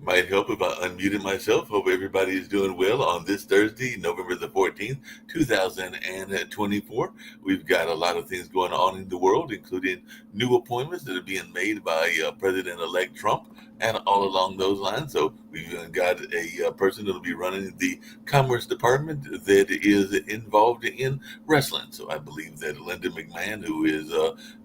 Might help if I unmuted myself. Hope everybody is doing well on this Thursday, November the 14th, 2024. We've got a lot of things going on in the world, including new appointments that are being made by President-elect Trump and all along those lines. So we've even got a person that'll be running the Commerce Department that is involved in wrestling. So I believe that Linda McMahon, who is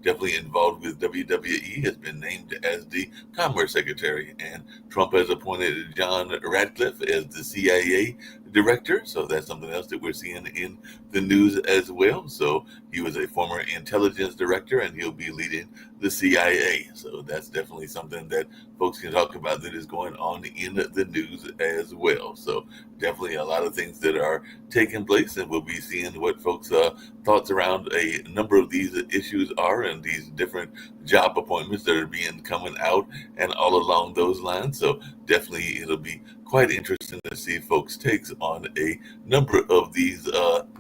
definitely involved with WWE, has been named as the Commerce Secretary, and Trump has appointed John Radcliffe as the CIA director. So that's something else that we're seeing in the news as well. So he was a former intelligence director, and he'll be leading the CIA. So that's definitely something that folks can talk about that is going on in the news as well. So definitely a lot of things that are taking place, and we'll be seeing what folks' thoughts around a number of these issues are, and these different job appointments that are being coming out and all along those lines. So definitely it'll be quite interesting to see folks' takes on a number of these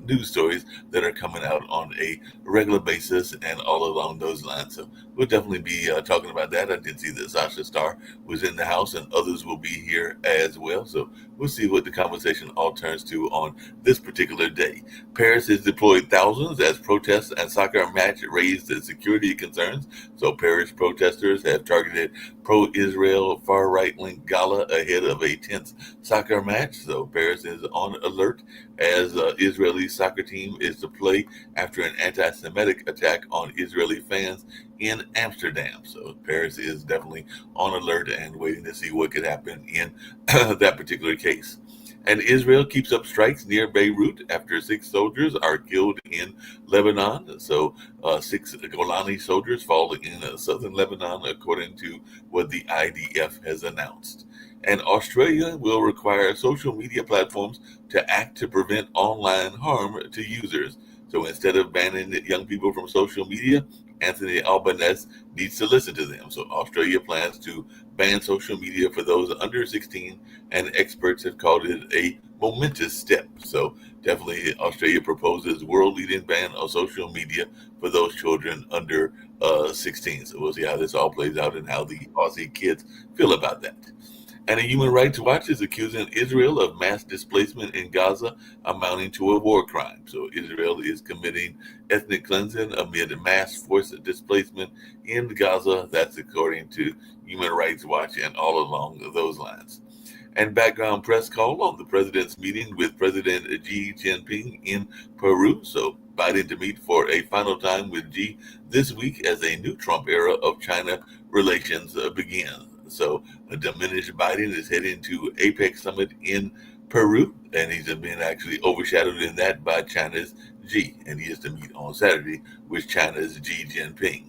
news stories that are coming out on a regular basis and all along those lines. So we'll definitely be talking about that. I did see that Sasha Starr was in the house, and others will be here as well. So we'll see what the conversation all turns to on this particular day. Paris has deployed thousands as protests and soccer match raised security concerns. So Paris protesters have targeted pro-Israel far-right link gala ahead of a tense soccer match. So Paris is on alert as Israeli soccer team is to play after an anti-Semitic attack on Israeli fans in Amsterdam. So Paris is definitely on alert and waiting to see what could happen in that particular case. And Israel keeps up strikes near Beirut after 6 soldiers are killed in Lebanon. So 6 Golani soldiers fall in southern Lebanon, according to what the IDF has announced. And Australia will require social media platforms to act to prevent online harm to users. So instead of banning young people from social media, Anthony Albanese needs to listen to them. So Australia plans to ban social media for those under 16, and experts have called it a momentous step. So definitely Australia proposes world-leading ban of social media for those children under 16. So we'll see how this all plays out and how the Aussie kids feel about that. And a Human Rights Watch is accusing Israel of mass displacement in Gaza, amounting to a war crime. So Israel is committing ethnic cleansing amid mass forced displacement in Gaza. That's according to Human Rights Watch and all along those lines. And background press call on the president's meeting with President Xi Jinping in Peru. So Biden to meet for a final time with Xi this week as a new Trump era of China relations begins. So a diminished Biden is heading to APEC summit in Peru, and he's been actually overshadowed in that by China's Xi, and he is to meet on Saturday with China's Xi Jinping.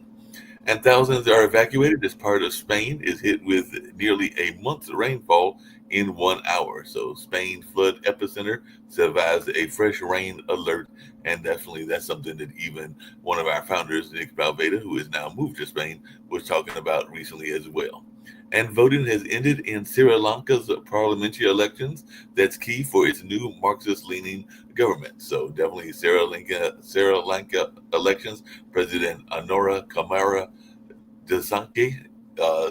And thousands are evacuated as part of Spain is hit with nearly a month's rainfall in 1 hour. So Spain flood epicenter survives a fresh rain alert, and definitely that's something that even one of our founders, Nick Valveda, who is now moved to Spain, was talking about recently as well. And voting has ended in Sri Lanka's parliamentary elections. That's key for its new Marxist-leaning government. So definitely Sri Lanka elections. President Anora Kumara Desanke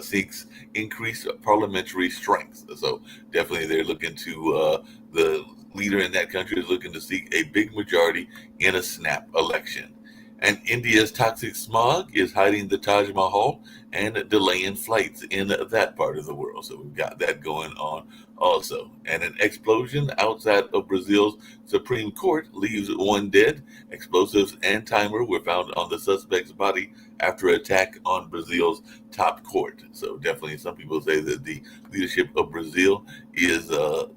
seeks increased parliamentary strength. So definitely they're looking to the leader in that country is looking to seek a big majority in a snap election. And India's toxic smog is hiding the Taj Mahal and delaying flights in that part of the world. So we've got that going on also. And an explosion outside of Brazil's Supreme Court leaves 1 dead. Explosives and timer were found on the suspect's body after attack on Brazil's top court. So definitely some people say that the leadership of Brazil is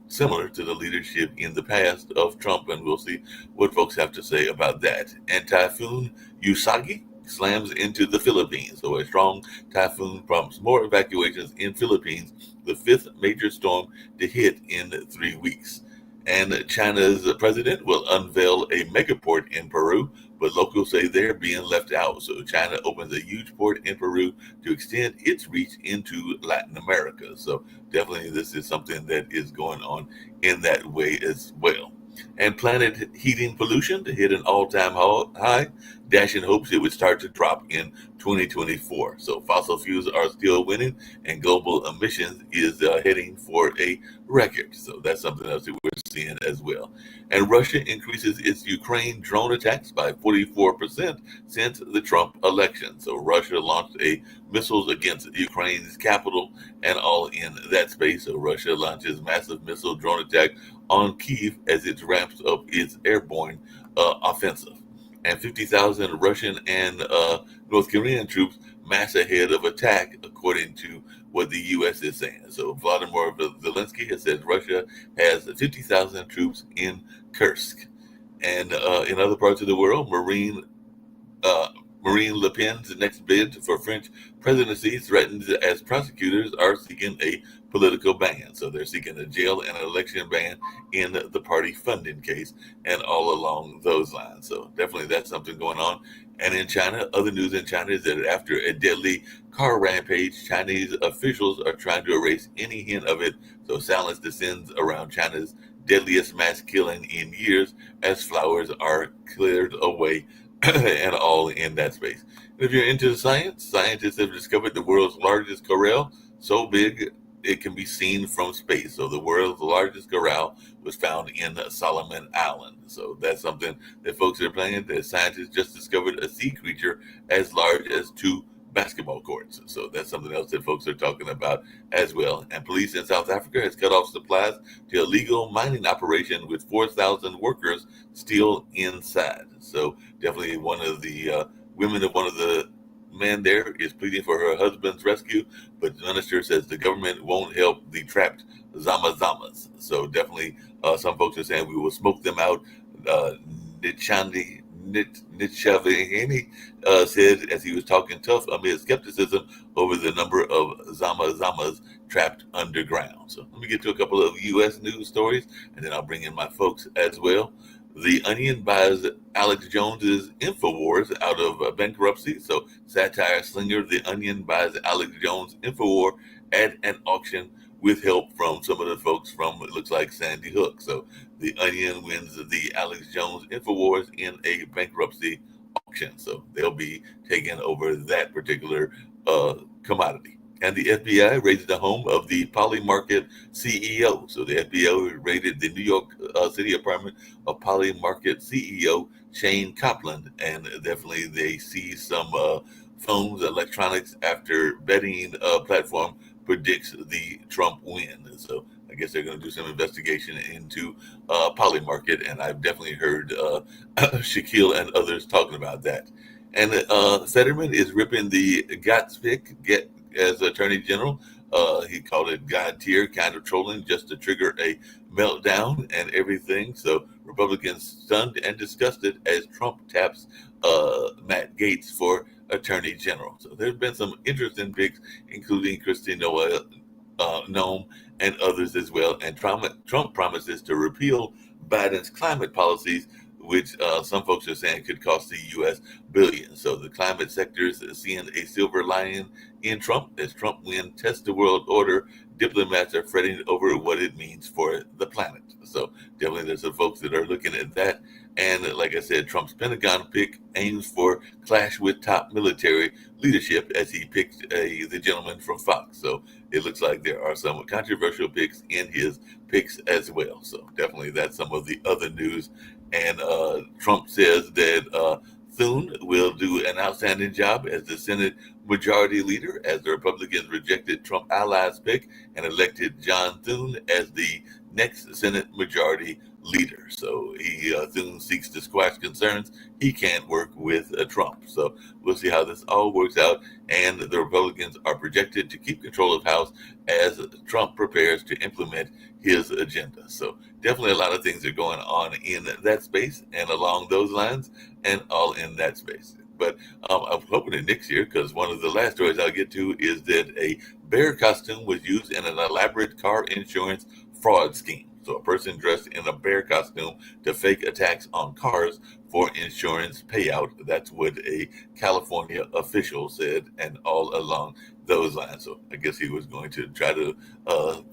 similar to the leadership in the past of Trump, and we'll see what folks have to say about that. And Typhoon Usagi slams into the Philippines. So a strong typhoon prompts more evacuations in Philippines, the 5th major storm to hit in 3 weeks. And China's president will unveil a megaport in Peru, but locals say they're being left out. So China opens a huge port in Peru to extend its reach into Latin America. So definitely this is something that is going on in that way as well. And planet heating pollution hit an all-time high. dashing hopes it would start to drop in 2024. So fossil fuels are still winning, and global emissions is heading for a record. So that's something else that we're seeing as well. And Russia increases its Ukraine drone attacks by 44% since the Trump election. So Russia launched a missiles against Ukraine's capital and all in that space. So Russia launches massive missile drone attack on Kyiv as it ramps up its airborne offensive. And 50,000 Russian and North Korean troops mass ahead of attack, according to what the U.S. is saying. So Vladimir Zelensky has said Russia has 50,000 troops in Kursk. And in other parts of the world, uh, Marine Le Pen's next bid for French presidency threatens as prosecutors are seeking a political ban. So they're seeking a jail and an election ban in the party funding case and all along those lines. So definitely that's something going on. And in China, other news in China is that after a deadly car rampage, Chinese officials are trying to erase any hint of it. So silence descends around China's deadliest mass killing in years as flowers are cleared away and all in that space. And if you're into science, scientists have discovered the world's largest coral, so big it can be seen from space. So the world's largest coral was found in Solomon Island. So that's something that folks are playing. That scientists just discovered a sea creature as large as two basketball courts. So that's something else that folks are talking about as well. And police in South Africa has cut off supplies to illegal mining operation with 4,000 workers still inside. So definitely one of the women of one of the men there is pleading for her husband's rescue, but the minister says the government won't help the trapped Zama-Zamas. So definitely some folks are saying we will smoke them out. Nichandi Nichavihani said as he was talking tough amid skepticism over the number of Zama-Zamas trapped underground. So let me get to a couple of U.S. news stories, and then I'll bring in my folks as well. The Onion buys Alex Jones's InfoWars out of bankruptcy. So satire slinger The Onion buys Alex Jones InfoWar at an auction with help from some of the folks from, it looks like, Sandy Hook. So The Onion wins the Alex Jones InfoWars in a bankruptcy auction. So they'll be taking over that particular commodity. And the FBI raided the home of the Polymarket CEO. So the FBI raided the New York City apartment of Polymarket CEO Shane Copland, and definitely they see some phones, electronics after betting platform predicts the Trump win. So I guess they're going to do some investigation into Polymarket, and I've definitely heard Shaquille and others talking about that. And Fetterman is ripping the Gotts pick get as Attorney General. He called it God tier kind of trolling just to trigger a meltdown and everything. So Republicans stunned and disgusted as Trump taps Matt Gaetz for Attorney General. So there's been some interesting picks, including Christine Noel, Nome, and others as well. And Trump promises to repeal Biden's climate policies, which some folks are saying could cost the U.S. billions. So the climate sector is seeing a silver lining in Trump. As Trump win tests the world order, diplomats are fretting over what it means for the planet. So definitely there's some folks that are looking at that. And like I said, Trump's Pentagon pick aims for clash with top military leadership as he picked the gentleman from Fox. So it looks like there are some controversial picks in his picks as well. So definitely that's some of the other news. And Trump says that Thune will do an outstanding job as the Senate Majority Leader as the Republicans rejected Trump allies pick and elected John Thune as the next Senate Majority Leader. So Thune seeks to squash concerns he can't work with Trump. So we'll see how this all works out. And the Republicans are projected to keep control of House as Trump prepares to implement his agenda. So definitely a lot of things are going on in that space and along those lines and all in that space. But I'm hoping that next year, because one of the last stories I'll get to is that a bear costume was used in an elaborate car insurance fraud scheme. So a person dressed in a bear costume to fake attacks on cars for insurance payout. That's what a California official said, and all along those lines. So I guess he was going to try to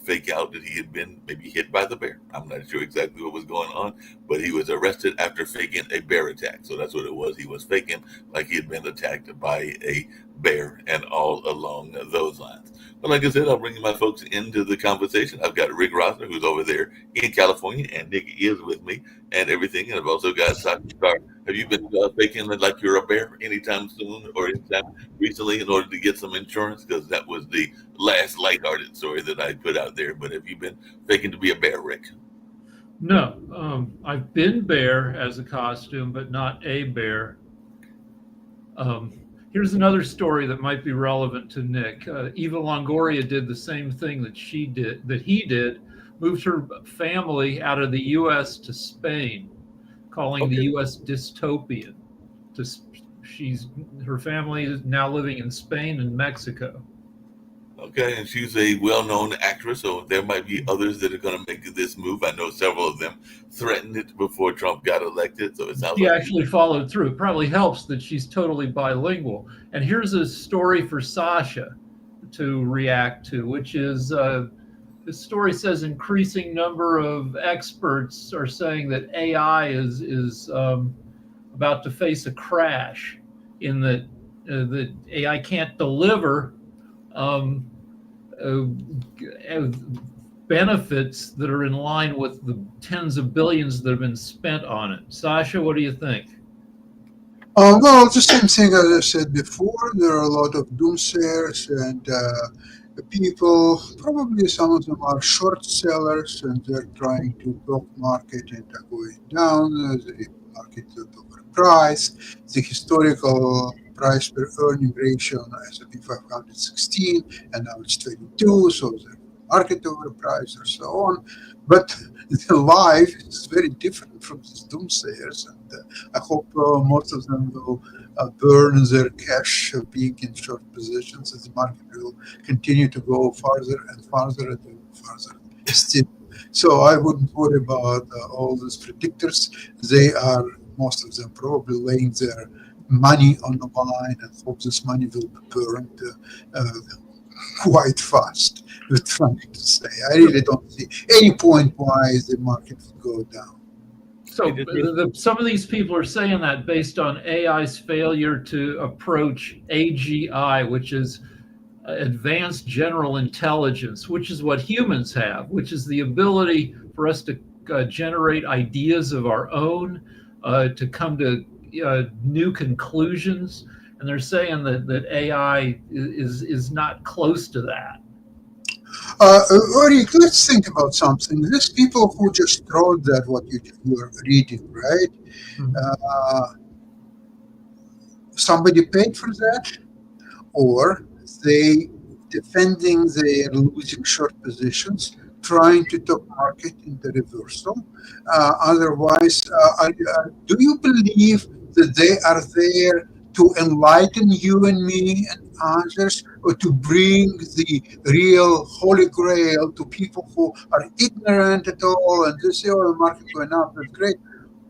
fake out that he had been maybe hit by the bear. I'm not sure exactly what was going on, but he was arrested after faking a bear attack. So that's what it was. He was faking like he had been attacked by a bear, and all along those lines. But like I said, I'll bring my folks into the conversation. I've got Rick Rosner, who's over there in California, and Nick is with me and everything. And I've also got Sasha Star. Have you been faking like you're a bear anytime soon or anytime recently in order to get some insurance? Because that was the last lighthearted story that I put out there. But have you been faking to be a bear, Rick? No, I've been bear as a costume, but not a bear. Here's another story that might be relevant to Nick. Eva Longoria did the same thing that he did, moved her family out of the U.S. to Spain, calling the Okay. U.S. dystopian. Her family is now living in Spain and Mexico. Okay, and she's a well-known actress, so there might be others that are going to make this move. I know several of them threatened it before Trump got elected, so it sounds She like actually followed through. It probably helps that she's totally bilingual. And here's a story for Sasha to react to, which is the story says increasing number of experts are saying that AI is about to face a crash, in that AI can't deliver um, uh, benefits that are in line with the tens of billions that have been spent on it. Sasha, what do you think? Well, the same thing as I said before. There are a lot of doomsayers and people, probably some of them are short sellers and they're trying to block market and are going down. The market is overpriced. The historical price per earning ratio on S&P 516 and now it's 22, so the market overpriced or so on. But the life is very different from these doomsayers, and I hope most of them will burn their cash being in short positions as the market will continue to go farther and farther and farther still. So I wouldn't worry about all these predictors. They are, most of them, probably laying their money on the line and hope this money will be burned uh, quite fast. We're trying to say. I really don't see any point why the market would go down. So some of these people are saying that based on AI's failure to approach AGI, which is advanced general intelligence, which is what humans have, which is the ability for us to generate ideas of our own, to come to new conclusions. And they're saying that AI is not close to that. Ori, let's think about something. These people who just wrote that, what you're reading, right? Uh, Somebody paid for that, or they defending their losing short positions, trying to top market in the reversal. Otherwise, do you believe that they are there to enlighten you and me and others, or to bring the real holy grail to people who are ignorant at all and they say, oh, the market went up, that's great.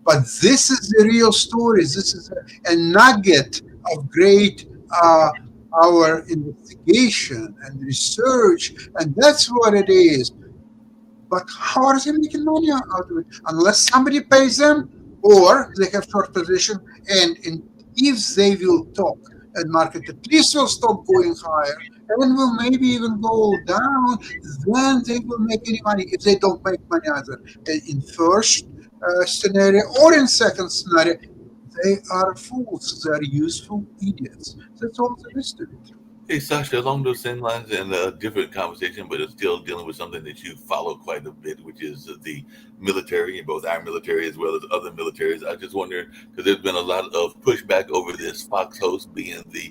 But this is the real story. This is a nugget of great our investigation and research, and that's what it is. But how are they making money out of it? Unless somebody pays them or they have short position, if they will talk and market at least will stop going higher and will maybe even go down, then they will make any money. If they don't make money either in first scenario or in second scenario, they are fools. They are useful idiots. That's all there is to it. Hey, Sasha, along those same lines and a different conversation, but it's still dealing with something that you follow quite a bit, which is the military, both our military as well as other militaries. I just wonder, because there's been a lot of pushback over this Fox host being the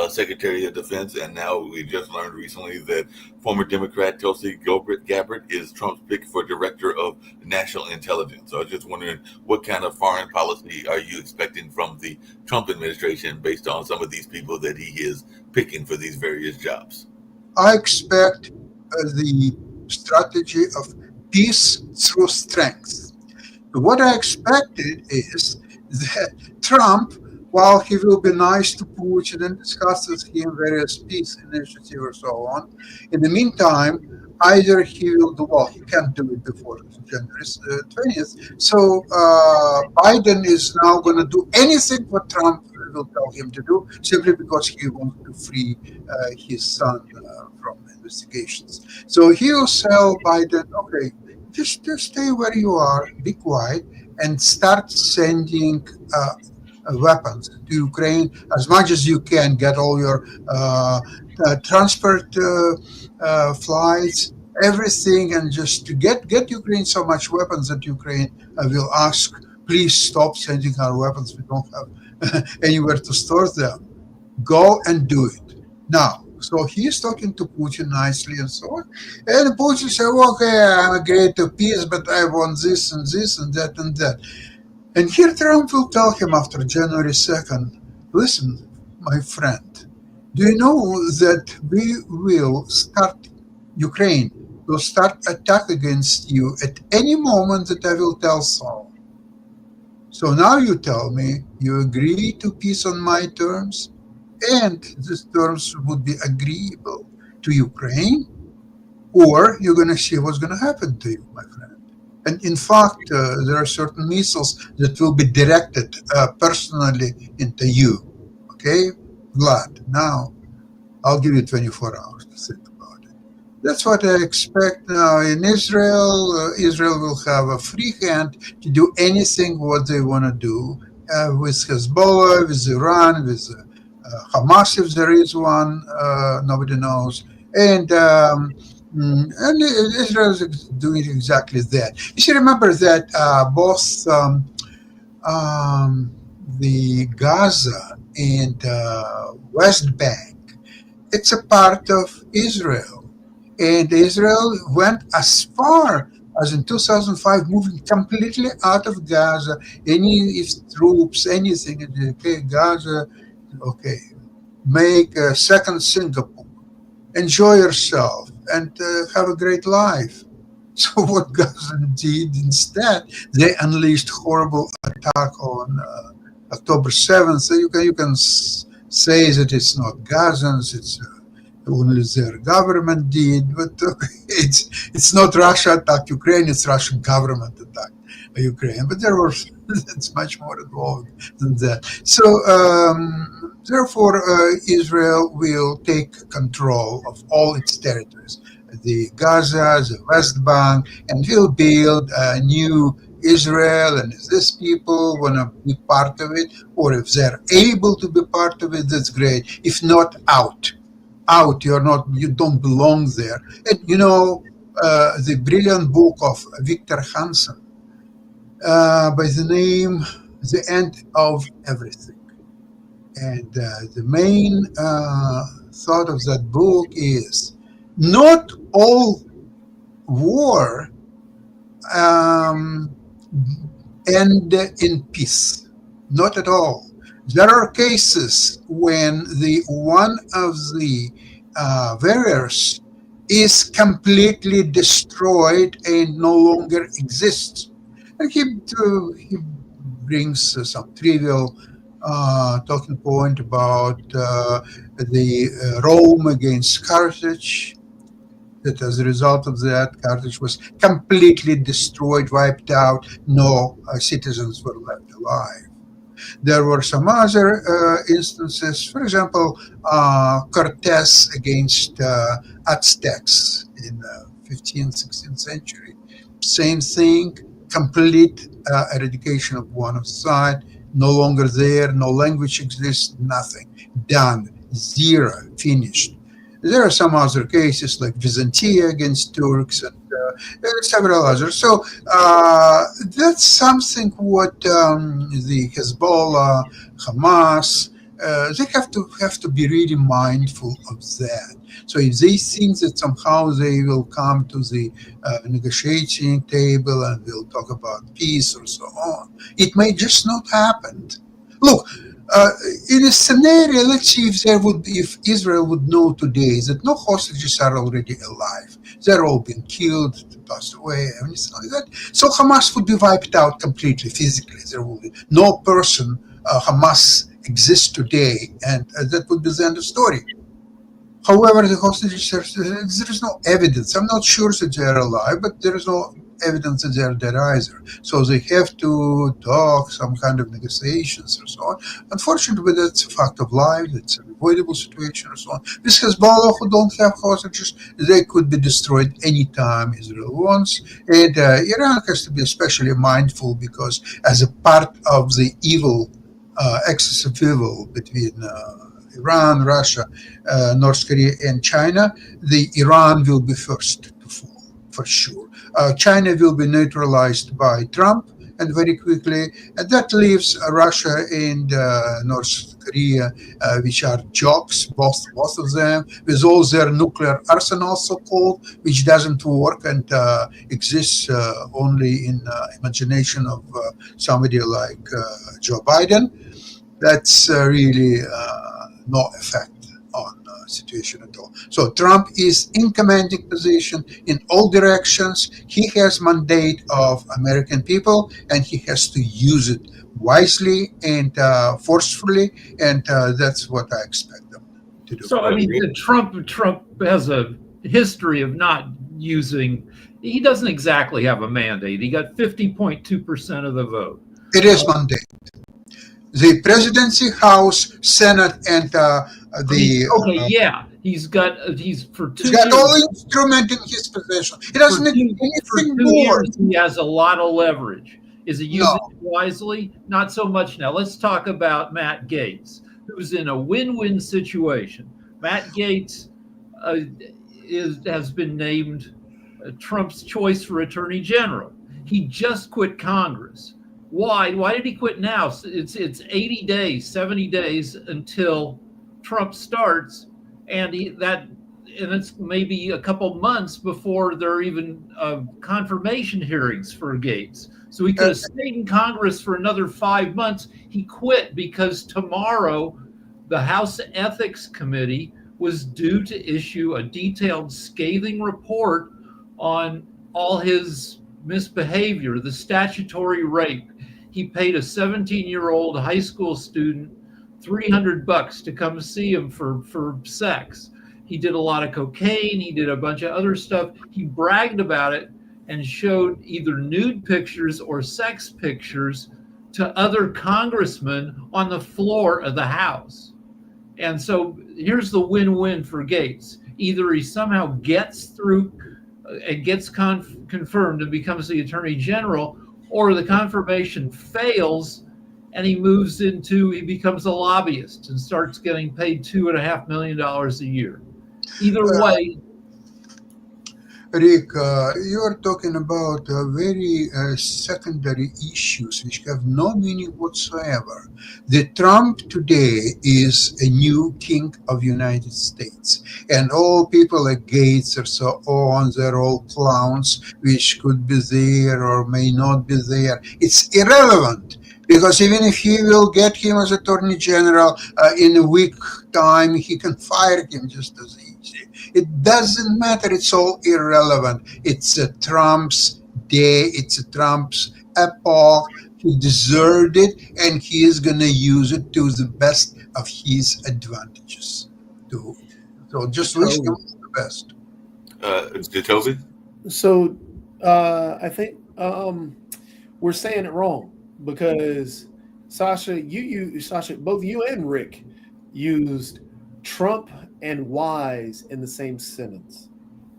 Secretary of Defense, and now we just learned recently that former Democrat Tulsi Gabbard is Trump's pick for Director of National Intelligence. So I was just wondering, what kind of foreign policy are you expecting from the Trump administration based on some of these people that he is picking for these various jobs? I expect the strategy of peace through strength. What I expected is that Trump, while he will be nice to Putin and discuss with him various peace initiatives or so on, in the meantime, either he will do, well, he can't do it before January 20th. So Biden is now going to do anything what Trump will tell him to do, simply because he wants to free his son from investigations. So he will tell Biden, okay, just stay where you are, be quiet, and start sending weapons to Ukraine as much as you can. Get all your transport flights, everything, and just to get Ukraine so much weapons that Ukraine will ask, please stop sending our weapons. We don't have anywhere to store them. Go and do it now. So he's talking to Putin nicely and so on. And Putin said, okay, I'm agreed to peace, but I want this and this and that and that. And here Trump will tell him after January 2nd, listen, my friend, do you know that we will start, Ukraine will start attack against you at any moment that I will tell so. So now you tell me you agree to peace on my terms, and these terms would be agreeable to Ukraine, or you're going to see what's going to happen to you, my friend. And in fact, there are certain missiles that will be directed personally into you. Okay, Vlad, now I'll give you 24 hours to think about it. That's what I expect now in Israel. Israel will have a free hand to do anything what they want to do with Hezbollah, with Iran, with Hamas, if there is one, nobody knows. And Israel is doing exactly that. You should remember that both the Gaza and West Bank, it's a part of Israel. And Israel went as far as in 2005, moving completely out of Gaza, any troops, anything. Okay, Gaza, okay, make a second Singapore, enjoy yourself, and have a great life. So what Gaza did instead, they unleashed horrible attack on October 7th. So you can say that it's not Gazans, it's only their government did, but it's not Russia attacked Ukraine, it's Russian government attacked Ukraine. But there was it's much more involved than that. So therefore, Israel will take control of all its territories, the Gaza, the West Bank, and will build a new Israel. And if these people want to be part of it, or if they're able to be part of it, that's great. If not, out. You don't belong there. And you know, the brilliant book of Victor Hansen by the name The End of Everything. And the main thought of that book is not all war end in peace. Not at all. There are cases when one of the warriors is completely destroyed and no longer exists. And he brings some trivial talking point about the Rome against Carthage, that as a result of that, Carthage was completely destroyed, wiped out, no citizens were left alive. There were some other instances, for example, Cortes against Aztecs in the 15th, 16th century. Same thing, complete eradication of one side, no longer there, no language exists, nothing. Done, zero, finished. There are some other cases like Byzantia against Turks and several others. So that's something what the Hezbollah, Hamas, they have to be really mindful of that. So if they think that somehow they will come to the negotiating table and will talk about peace or so on, it may just not happen. Look, Uh, in a scenario, let's see if Israel would know today that no hostages are already alive. They're all been killed, passed away, anything like that. So Hamas would be wiped out completely physically. There will be no person Hamas exists today, and that would be the end of story. However, the hostages, there is no evidence. I'm not sure that they are alive, but there is no evidence that they are dead either. So they have to talk, some kind of negotiations or so on. Unfortunately, that's a fact of life. It's an avoidable situation and so on. With Hezbollah, who don't have hostages, they could be destroyed anytime Israel wants. And Iran has to be especially mindful because as a part of the evil, excess of evil between Iran, Russia, North Korea, and China, the Iran will be first to fall for sure. China will be neutralized by Trump, and very quickly, and that leaves Russia and North Korea, which are jokes, both of them, with all their nuclear arsenal, so-called, which doesn't work and exists only in imagination of somebody like Joe Biden. That's really no effect on situation at all. So Trump is in commanding position in all directions. He has mandate of American people, and he has to use it wisely and forcefully, and that's what I expect them to do. So I mean, Trump has a history of not using. He doesn't exactly have a mandate. He got 50.2% of the vote. It is mandate. The presidency, House, Senate, and he's got for 2 he's years. got all the instrument in his possession. He doesn't need anything more. Years, he has a lot of leverage. Is he using it wisely? Not so much now. Let's talk about Matt Gaetz, who's in a win-win situation. Matt Gaetz has been named Trump's choice for Attorney General. He just quit Congress. Why? Why did he quit now? It's 80 days, 70 days until Trump starts, and it's maybe a couple months before there are even confirmation hearings for Gaetz. So he could have stayed in Congress for another 5 months. He quit because tomorrow the House Ethics Committee was due to issue a detailed, scathing report on all his misbehavior, the statutory rape. He paid a 17-year-old high school student $300 to come see him for sex. He did a lot of cocaine. He did a bunch of other stuff. He bragged about it and showed either nude pictures or sex pictures to other congressmen on the floor of the House. And so here's the win-win for Gaetz. Either he somehow gets through and gets confirmed and becomes the Attorney General, or the confirmation fails and he becomes a lobbyist and starts getting paid $2.5 million a year. Either way. Rick, you are talking about very secondary issues which have no meaning whatsoever. The Trump today is a new king of United States, and all people like Gaetz or so on, they're all clowns which could be there or may not be there. It's irrelevant. Because even if he will get him as Attorney General in a week time, he can fire him just as easy. It doesn't matter. It's all irrelevant. It's a Trump's day. It's a Trump's epoch. He deserved it, and he is going to use it to the best of his advantages. So just wish him the best. Chelsea? So I think we're saying it wrong. Because Sasha, both you and Rick used Trump and wise in the same sentence.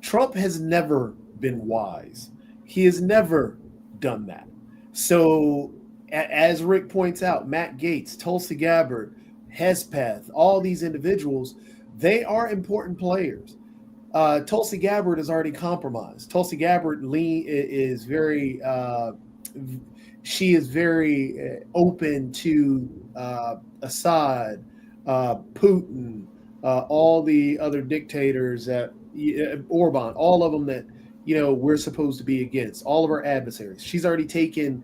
Trump has never been wise. He has never done that. So, as Rick points out, Matt Gaetz, Tulsi Gabbard, Hespeth, all these individuals, they are important players. Tulsi Gabbard is already compromised. Tulsi Gabbard is very she is very open to Assad, Putin, all the other dictators, Orban, all of them that we're supposed to be against, all of our adversaries. She's already taken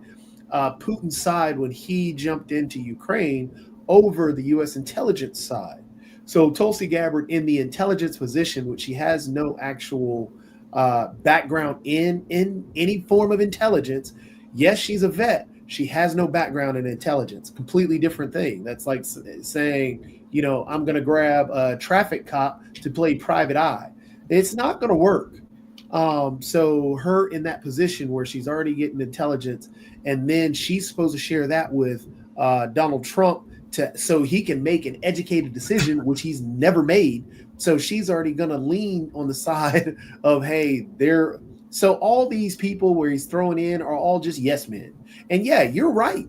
Putin's side when he jumped into Ukraine, over the U.S. intelligence side. So Tulsi Gabbard in the intelligence position, which she has no actual background in any form of intelligence. Yes, she's a vet. She has no background in intelligence. Completely different thing. That's like saying, I'm going to grab a traffic cop to play private eye. It's not going to work. So her in that position where she's already getting intelligence, and then she's supposed to share that with Donald Trump so he can make an educated decision, which he's never made. So she's already going to lean on the side of, hey, so all these people where he's throwing in are all just yes men. And yeah, you're right.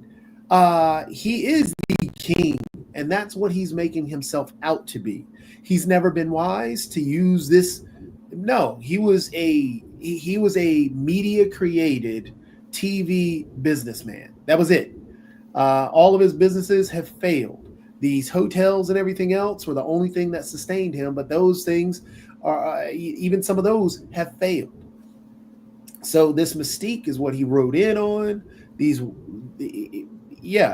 He is the king, and that's what he's making himself out to be. He's never been wise to use this. No, he was a media created TV businessman. That was it. All of his businesses have failed. These hotels and everything else were the only thing that sustained him, but those things are even some of those have failed. So this mystique is what he wrote in on.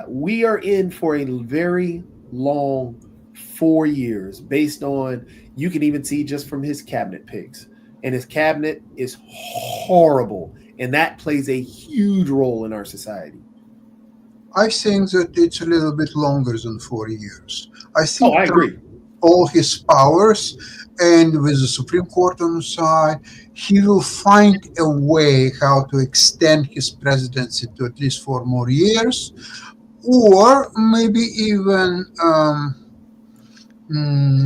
We are in for a very long 4 years based on, you can even see just from his cabinet picks. And his cabinet is horrible. And that plays a huge role in our society. I think that it's a little bit longer than 4 years. I think I agree. All his powers, and with the Supreme Court on the side, he will find a way how to extend his presidency to at least 4 more years, or maybe even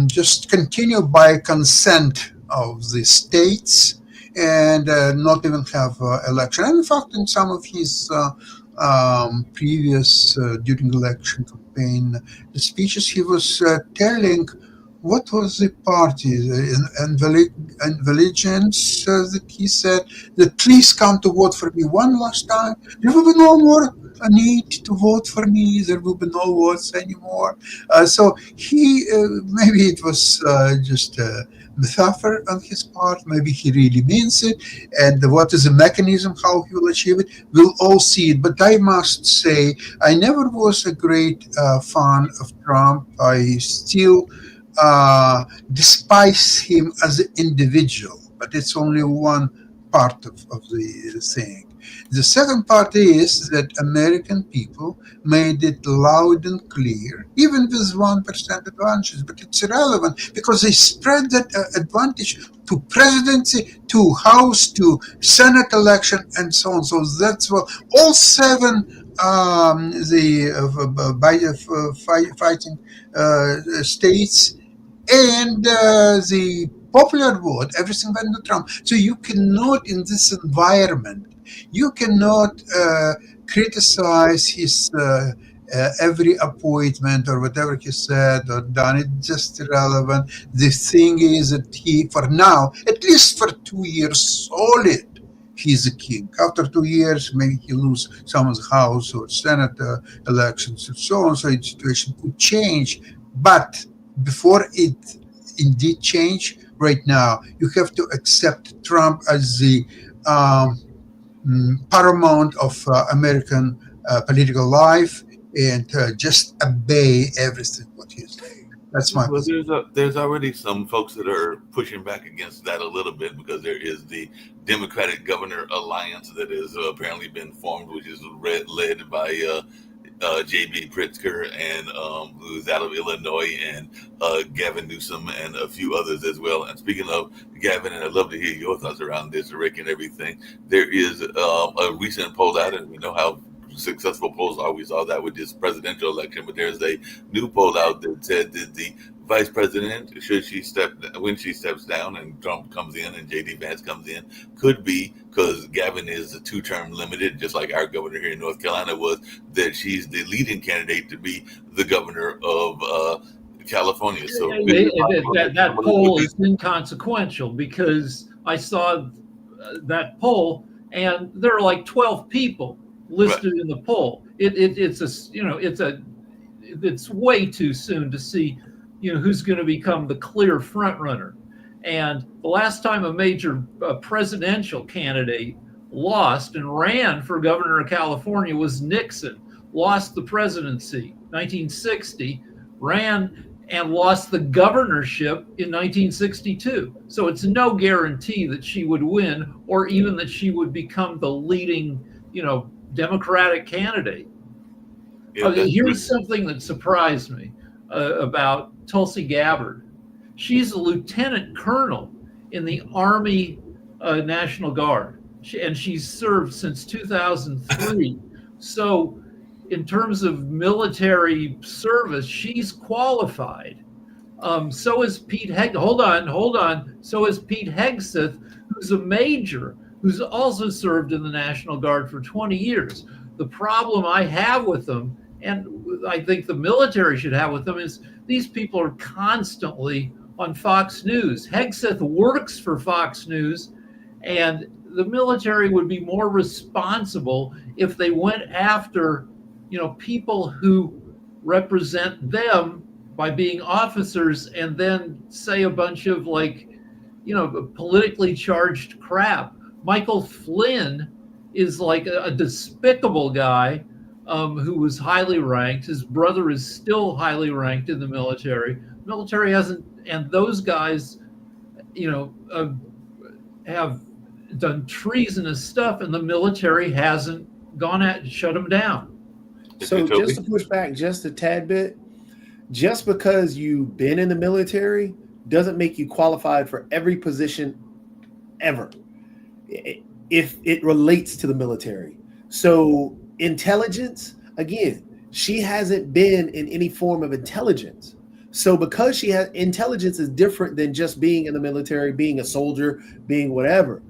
just continue by consent of the states and not even have election. And in fact, in some of his previous during election campaign speeches, he was telling what was the party, the intelligence that he said that please come to vote for me one last time. There will be no more a need to vote for me. There will be no votes anymore. So he maybe it was just a metaphor on his part. Maybe he really means it. And what is the mechanism, how he will achieve it, we'll all see it. But I must say, I never was a great fan of Trump. I still despise him as an individual, but it's only one part of the thing. The second part is that American people made it loud and clear, even with 1% advantages, but it's irrelevant because they spread that advantage to presidency, to House, to Senate election, and so on. So that's what all 7 fighting states and the popular vote, everything went to Trump. So you cannot, in this environment, you cannot criticize his every appointment or whatever he said or done. It's just irrelevant. The thing is that he, for now, at least for 2 years solid, he's a king. After 2 years, maybe he lose some of the House or Senate elections and so on. So the situation could change. But before it indeed change, right now, you have to accept Trump as the paramount of American political life and just obey everything what he's saying. That's my position. There's already some folks that are pushing back against that a little bit because there is the Democratic Governor Alliance that has apparently been formed, which is led by J.B. Pritzker and who's out of Illinois, and Gavin Newsom and a few others as well. And speaking of Gavin, and I'd love to hear your thoughts around this, Rick, and everything. There is a recent poll out, and we know how successful polls are. We saw that with this presidential election, but there's a new poll out that said that the vice president, when she steps down and Trump comes in and J.D. Vance comes in, could be, because Gavin is a 2-term limited, just like our governor here in North Carolina was, that she's the leading candidate to be the governor of California. So that poll is inconsequential because I saw that poll and there are like 12 people listed in the poll. It's way too soon to see who's going to become the clear front runner. And the last time a major presidential candidate lost and ran for governor of California was Nixon. lost the presidency 1960, ran and lost the governorship in 1962. So it's no guarantee that she would win or even that she would become the leading, Democratic candidate. Yeah, Here's something that surprised me about Tulsi Gabbard. She's a lieutenant colonel in the Army National Guard, and she's served since 2003. So in terms of military service, she's qualified. So is Pete Hold on. So is Pete Hegseth, who's a major, who's also served in the National Guard for 20 years. The problem I have with them, and I think the military should have with them, is these people are constantly on Fox News. Hegseth works for Fox News, and the military would be more responsible if they went after people who represent them by being officers and then say a bunch of politically charged crap. Michael Flynn is like a despicable guy who was highly ranked. His brother is still highly ranked in the military. Military hasn't, and those guys, have done treasonous stuff, and the military hasn't shut them down. So just to push back just a tad bit, just because you've been in the military doesn't make you qualified for every position ever, if it relates to the military. So intelligence, again, she hasn't been in any form of intelligence. So because she has intelligence is different than just being in the military, being a soldier, being whatever.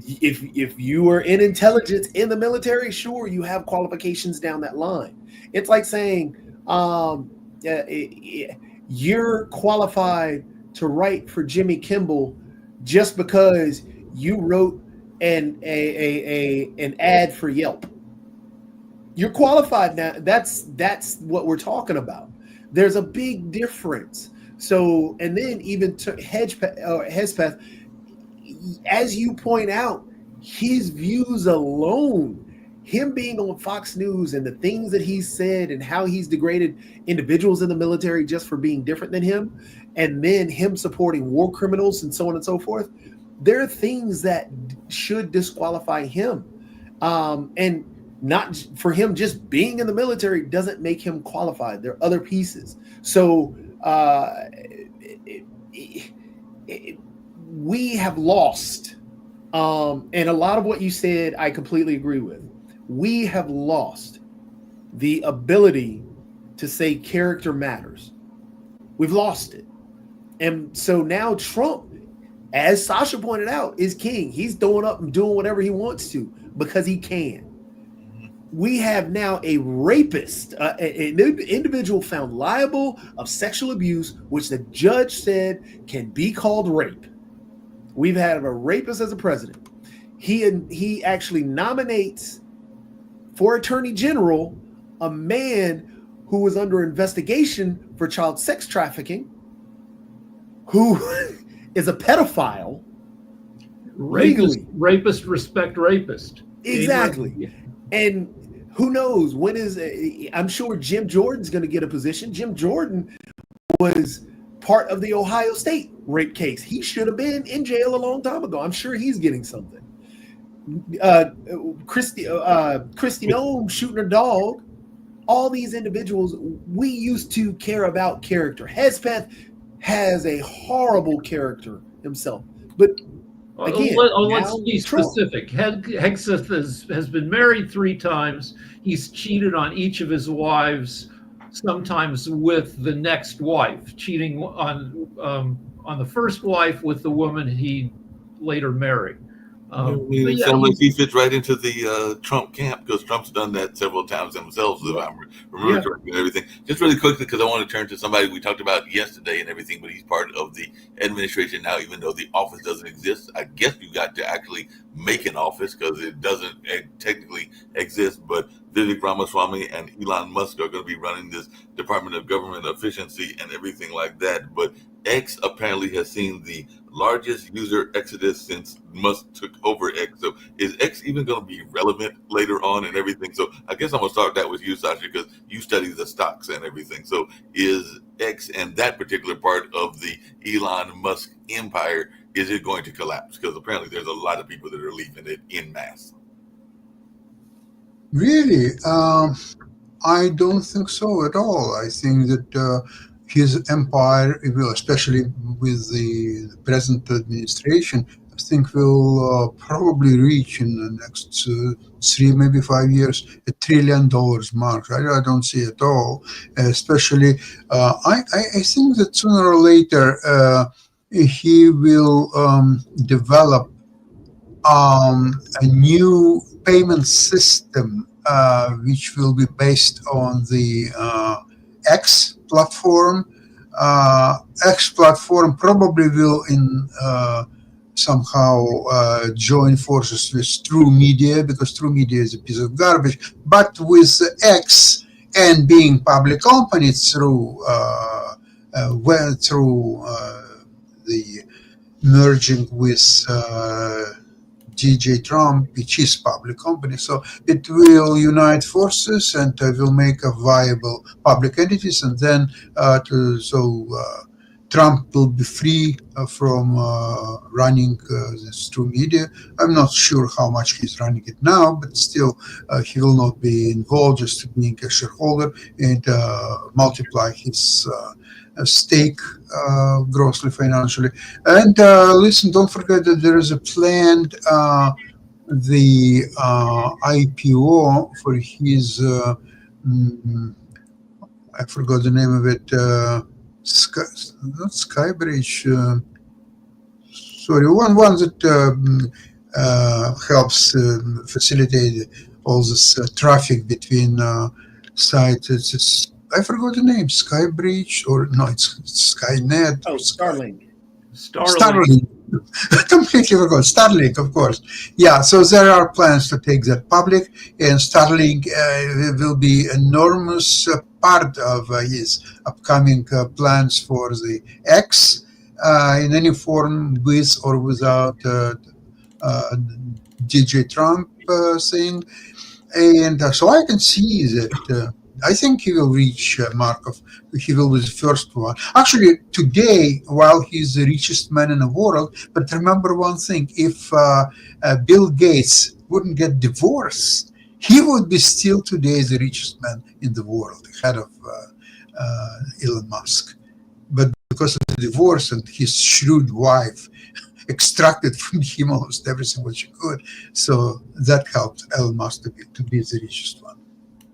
If you are in intelligence in the military, sure, you have qualifications down that line. It's like saying you're qualified to write for Jimmy Kimmel just because you wrote an ad for Yelp. You're qualified now. That's what we're talking about. There's a big difference. So, and then even to Hesketh, as you point out, his views alone, him being on Fox News and the things that he said and how he's degraded individuals in the military just for being different than him, and then him supporting war criminals and so on and so forth, there are things that should disqualify him. And not for him just being in the military doesn't make him qualified. There are other pieces. So we have lost, and a lot of what you said, I completely agree with. We have lost the ability to say character matters. We've lost it. And so now Trump, as Sasha pointed out, is king. He's throwing up and doing whatever he wants to because he can. We have now a rapist, an individual found liable of sexual abuse, which the judge said can be called rape. We've had a rapist as a president. He actually nominates for attorney general a man who was under investigation for child sex trafficking, who is a pedophile. Rapist respect rapist. Exactly. And who knows when I'm sure Jim Jordan's going to get a position. Jim Jordan was part of the Ohio State rape case. He should have been in jail a long time ago. I'm sure he's getting something. Christy Nome shooting her dog. All these individuals, we used to care about character. Hesketh has a horrible character himself, but again, let's be specific. Hegseth has been married 3 times. He's cheated on each of his wives, sometimes with the next wife, cheating on the first wife with the woman he later married. It sounds like he fits right into the Trump camp because Trump's done that several times himself. So I remember correctly and everything. Just really quickly, because I want to turn to somebody we talked about yesterday and everything, but he's part of the administration now, even though the office doesn't exist. I guess you got to actually make an office because it doesn't technically exist. But Vivek Ramaswamy and Elon Musk are going to be running this Department of Government Efficiency and everything like that. But X apparently has seen the largest user exodus since Musk took over X. So is X even going to be relevant later on and everything? So I guess I'm going to start that with you, Sasha, because you study the stocks and everything. So is X and that particular part of the Elon Musk empire, is it going to collapse? Because apparently there's a lot of people that are leaving it en masse. Really, I don't think so at all. I think that his empire, especially with the present administration, I think will probably reach in the next 3, maybe 5 years, $1 trillion mark. I don't see it at all. Especially, I think that sooner or later he will develop a new payment system which will be based on the X platform. X platform probably will somehow join forces with True Media, because True Media is a piece of garbage. But with X and being public company through the merging with DJ Trump, which is public company, so it will unite forces and will make a viable public entities, and then Trump will be free from running this True Media. I'm not sure how much he's running it now, but still he will not be involved, just being a shareholder, and multiply his stake grossly financially. And listen, don't forget that there is a planned the IPO for his I forgot the name of it, not Skybridge, sorry, one that helps facilitate all this traffic between sites. I forgot the name, Skybridge, or no, it's Skynet. Oh, Starlink. Starlink. Completely forgot. Starlink, of course. Yeah, so there are plans to take that public, and Starlink will be enormous part of his upcoming plans for the X in any form, with or without DJ Trump thing. And so I can see that I think he will reach Markov. He will be the first one. Actually, today, while he's the richest man in the world, but remember one thing, if Bill Gates wouldn't get divorced, he would be still today the richest man in the world, ahead of Elon Musk. But because of the divorce and his shrewd wife extracted from him almost everything what she could, so that helped Elon Musk to be the richest one.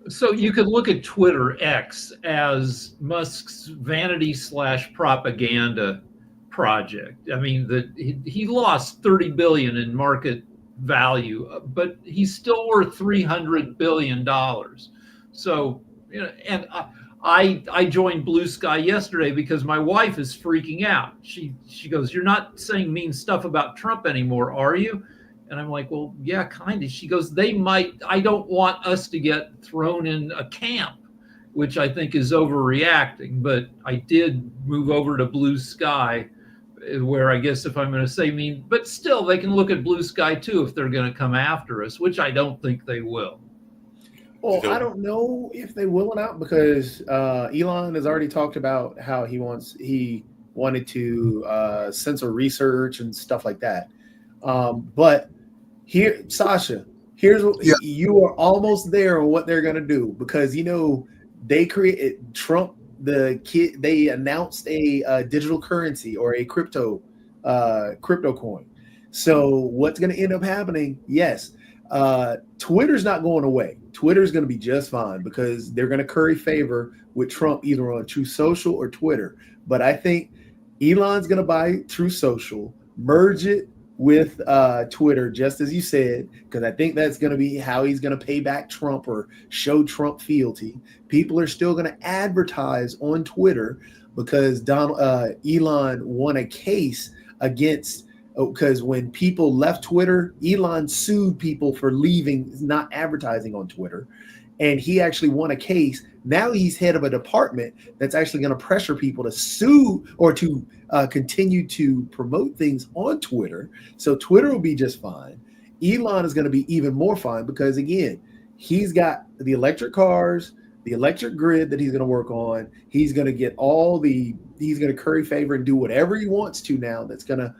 So you could look at Twitter X as Musk's vanity/propaganda project. I mean, that he lost 30 billion in market value, but he's still worth $300 billion. So, you know, and I joined Blue Sky yesterday because my wife is freaking out. She goes, "You're not saying mean stuff about Trump anymore, are you?" And I'm like, "Well, yeah, kind of." She goes, I don't want us to get thrown in a camp, which I think is overreacting. But I did move over to Blue Sky, where I guess if I'm going to say mean, but still they can look at Blue Sky too if they're going to come after us, which I don't think they will. Well, I don't know if they will or not, because Elon has already talked about how he wanted to censor research and stuff like that. But here, Sasha, here's what you are almost there on what they're gonna do, because they created Trump. They announced a digital currency or a crypto coin. So what's gonna end up happening? Yes, Twitter's not going away. Twitter's gonna be just fine because they're gonna curry favor with Trump either on Truth Social or Twitter. But I think Elon's gonna buy Truth Social, merge it with Twitter, just as you said, because I think that's going to be how he's going to pay back Trump or show Trump fealty. People are still going to advertise on Twitter because Elon won a case against, because when people left Twitter, Elon sued people for leaving, not advertising on Twitter. and he actually won a case. Now he's head of a department that's actually going to pressure people to sue or to continue to promote things on Twitter. So Twitter will be just fine. Elon is going to be even more fine because, again, he's got the electric cars, the electric grid that he's going to work on. He's going to get he's going to curry favor and do whatever he wants to now. That's going to,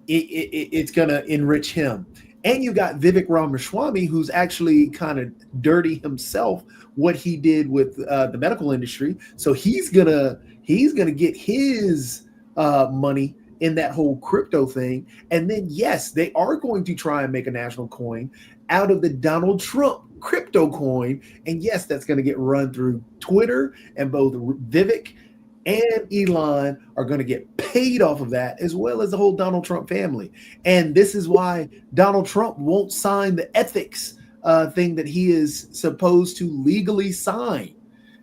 it's going to enrich him. And you got Vivek Ramaswamy, who's actually kind of dirty himself, what he did with the medical industry. So he's gonna get his money in that whole crypto thing. And then, yes, they are going to try and make a national coin out of the Donald Trump crypto coin. And yes, that's going to get run through Twitter, and both Vivek and Elon are going to get paid off of that, as well as the whole Donald Trump family. And this is why Donald Trump won't sign the ethics thing that he is supposed to legally sign.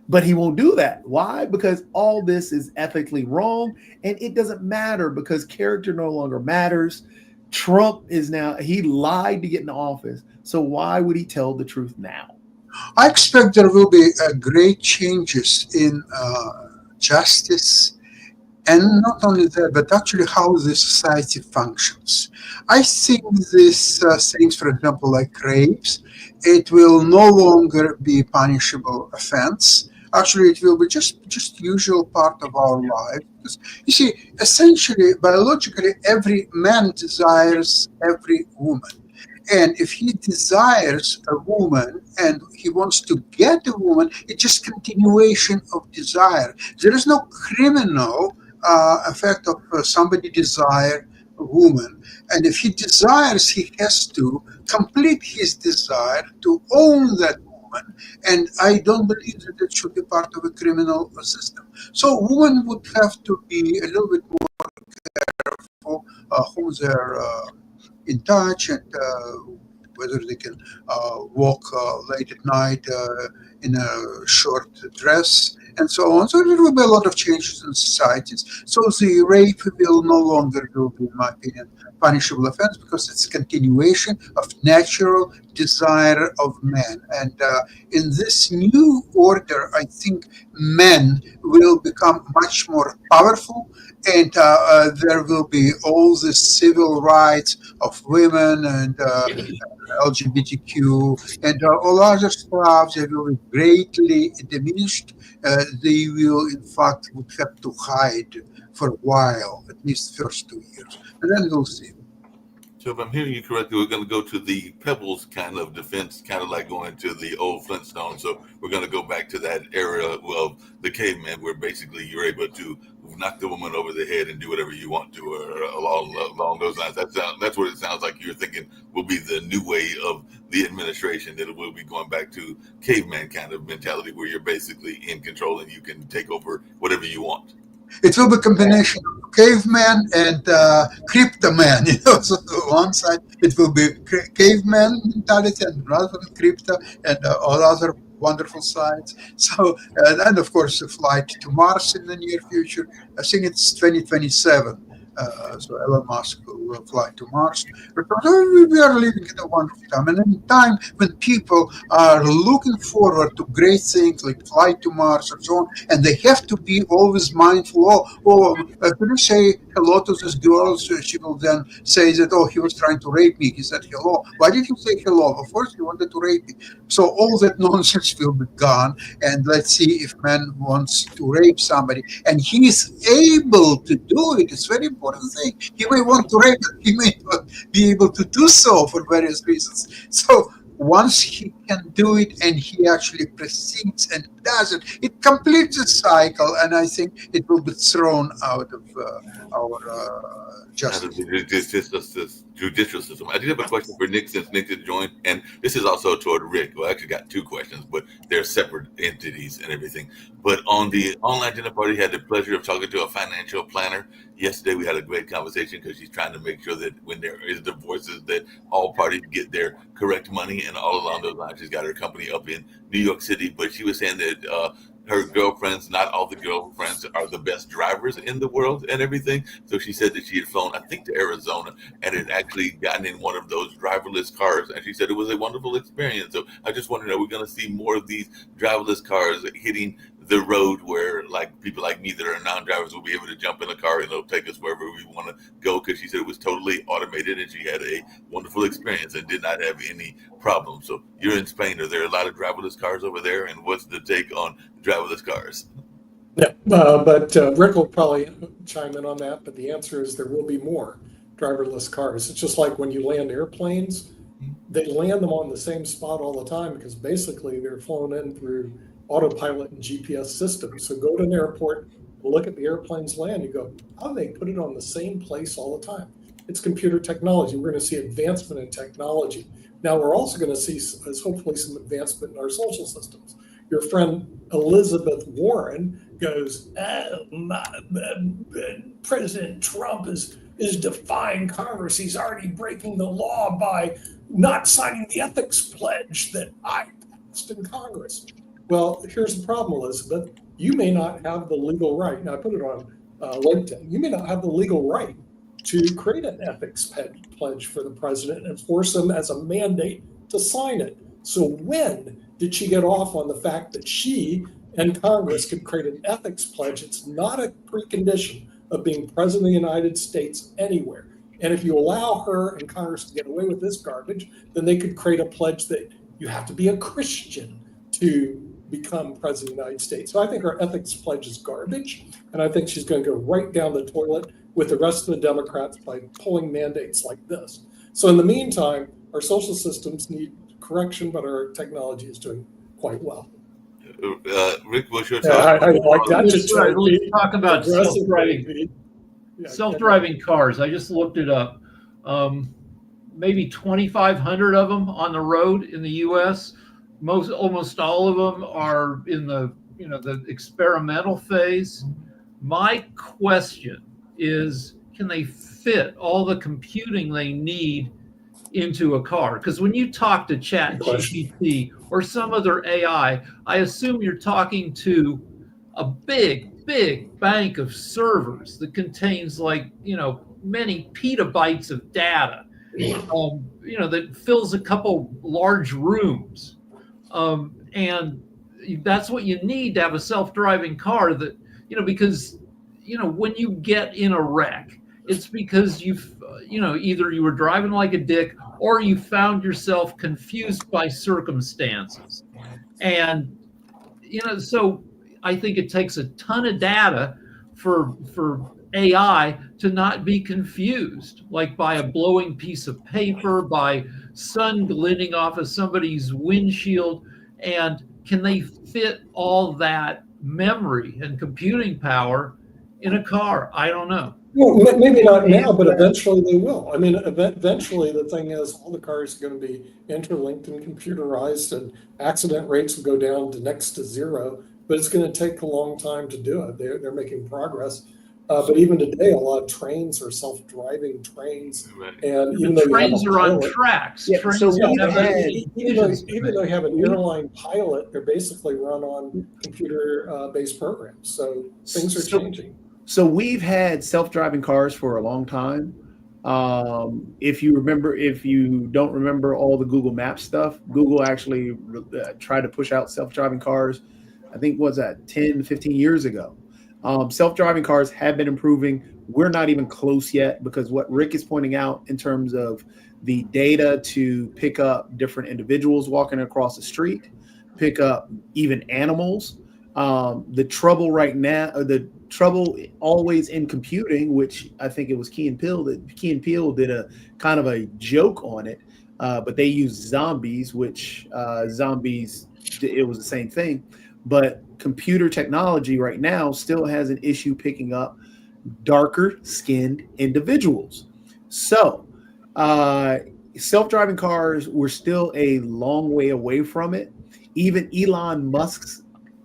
But he won't do that. Why? Because all this is ethically wrong, and it doesn't matter because character no longer matters. Trump he lied to get in office. So why would he tell the truth now? I expect there will be great changes in justice, and not only that, but actually how the society functions. I think these things, for example, like rapes, it will no longer be a punishable offense. Actually, it will be just usual part of our life. Because, you see, essentially, biologically, every man desires every woman. And if he desires a woman and he wants to get a woman, it's just continuation of desire. There is no criminal effect of somebody desire a woman. And if he desires, he has to complete his desire to own that woman. And I don't believe that it should be part of a criminal system. So women would have to be a little bit more careful who they're in touch, and whether they can walk late at night in a short dress and so on. So there will be a lot of changes in societies. So the rape will no longer be, in my opinion, punishable offense because it's a continuation of natural desire of men. And in this new order, I think men will become much more powerful, and there will be all the civil rights of women and LGBTQ and all other stuff. They will be greatly diminished. They will, in fact, would have to hide for a while, at least the first 2 years. And then we'll see. So if I'm hearing you correctly, we're going to go to the Pebbles kind of defense, kind of like going to the old Flintstones. So we're going to go back to that era of the caveman, where basically you're able to knock the woman over the head and do whatever you want to her along those lines. That's what it sounds like you're thinking will be the new way of the administration, that it will be going back to caveman kind of mentality where you're basically in control and you can take over whatever you want. It will be a combination of caveman and crypto-man. So on one side, it will be caveman mentality, and rather than crypto and all other wonderful sides. So, and of course, a flight to Mars in the near future. I think it's 2027. So Elon Musk will fly to Mars. We are living in a wonderful time, and in a time when people are looking forward to great things like fly to Mars and so on, and they have to be always mindful. Could you say hello to this girl? So she will then say that, oh, he was trying to rape me. He said hello. Why did you say hello? Of course, he wanted to rape me. So all that nonsense will be gone, and let's see if man wants to rape somebody, and he is able to do it. It's very important thing. He may want to rape it, he may not be able to do so for various reasons. So once he can do it and he actually proceeds and does it, it completes the cycle, and I think it will be thrown out of our justice. Judicial system. I did have a question for Nick, since Nick did join, and this is also toward Rick. Well, I actually got two questions, but they're separate entities and everything. But on the online dinner party, had the pleasure of talking to a financial planner. Yesterday, we had a great conversation because she's trying to make sure that when there is divorces, that all parties get their correct money, and all along those lines, she's got her company up in New York City. But she was saying that her girlfriends, not all the girlfriends are the best drivers in the world and everything. So she said that she had flown, I think, to Arizona and had actually gotten in one of those driverless cars. And she said it was a wonderful experience. So I just wondered, are we going to see more of these driverless cars hitting the road where like people like me that are non-drivers will be able to jump in a car and it'll take us wherever we want to go? Because she said it was totally automated and she had a wonderful experience and did not have any problems. So you're in Spain. Are there a lot of driverless cars over there? And what's the take on driverless cars? Yeah, but Rick will probably chime in on that. But the answer is there will be more driverless cars. It's just like when you land airplanes, they land them on the same spot all the time because basically they're flown in through autopilot and GPS systems. So go to an airport, look at the airplanes land, you go, how do they put it on the same place all the time? It's computer technology. We're going to see advancement in technology. Now we're also going to see hopefully some advancement in our social systems. Your friend Elizabeth Warren goes, President Trump is defying Congress. He's already breaking the law by not signing the ethics pledge that I passed in Congress. Well, here's the problem, Elizabeth. You may not have the legal right. Now, I put it on LinkedIn. You may not have the legal right to create an ethics pledge for the president and force him as a mandate to sign it. So when did she get off on the fact that she and Congress could create an ethics pledge? It's not a precondition of being president of the United States anywhere. And if you allow her and Congress to get away with this garbage, then they could create a pledge that you have to be a Christian to become president of the United States. So I think our ethics pledge is garbage. And I think she's going to go right down the toilet with the rest of the Democrats by pulling mandates like this. So in the meantime, our social systems need correction, but our technology is doing quite well. Rick, what's your I like that. Let's talk about self-driving cars. I just looked it up. Maybe 2,500 of them on the road in the U.S. Almost all of them are in the experimental phase. My question is, can they fit all the computing they need into a car? Because when you talk to ChatGPT or some other AI, I assume you're talking to a big bank of servers that contains many petabytes of data, that fills a couple large rooms. And that's what you need to have a self-driving car that, because, when you get in a wreck, it's because either you were driving like a dick or you found yourself confused by circumstances. And, so I think it takes a ton of data for AI to not be confused, like by a blowing piece of paper, by sun glinting off of somebody's windshield. And can they fit all that memory and computing power in a car? I don't know. Well, maybe not now, but eventually they will. I mean, eventually the thing is all the cars are going to be interlinked and computerized, and accident rates will go down to next to zero, but it's going to take a long time to do it. They're making progress. But even today, a lot of trains are self-driving trains, and even the trains are on tracks. Yeah, so even though you have an airline pilot, they're basically run on computer-based programs. So things are changing. So we've had self-driving cars for a long time. If you don't remember all the Google Maps stuff, Google actually tried to push out self-driving cars. I think 10, 15 years ago. Self-driving cars have been improving. We're not even close yet, because what Rick is pointing out in terms of the data to pick up different individuals walking across the street, pick up even animals. The trouble right now, the trouble always in computing, which I think it was Key and Peele did a kind of a joke on it, but they used zombies, which it was the same thing. But computer technology right now still has an issue picking up darker skinned individuals. So self-driving cars, we're still a long way away from it. Even Elon Musk's